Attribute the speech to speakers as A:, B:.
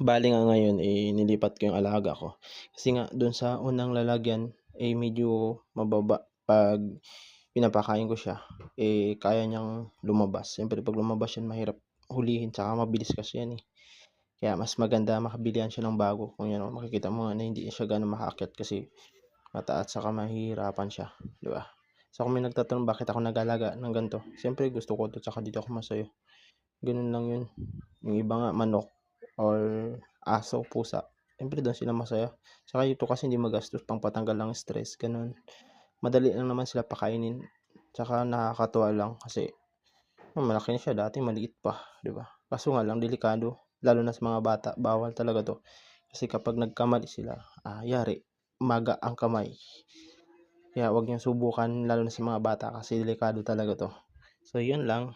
A: Bale nga ngayon, nilipat ko yung alaga ko. Kasi nga dun sa unang lalagyan, medyo mababa 'pag pinapakain ko siya, kaya niyang lumabas. Siyempre 'pag lumabas yan mahirap hulihin tsaka mabilis kasi yan, Kaya mas maganda makabilihan siya ng bago kung yan makikita mo nga na hindi siya gaano makaakyat kasi mataas saka mahihirapan siya, 'di ba? So, kung may nagtatanong bakit ako nag-aalaga ng ganito, siyempre gusto ko 'to tsaka dito ako masaya, gano'n lang 'yun. Yung iba nga manok or aso, pusa, siyempre do'n sila masaya. Saka ito kasi hindi magastos, pangpatanggal ng stress, gano'n. Madali lang naman sila pakainin, tsaka nakakatuwa lang kasi malaki na siya, dati maliit pa, 'di ba? Kaso nga lang delikado, lalo na sa mga bata, bawal talaga 'to. Kasi kapag nagkamali sila, yari maga ang kamay. Kaya 'wag niyong subukan lalo na sa mga bata kasi delikado talaga 'to. So 'yun lang.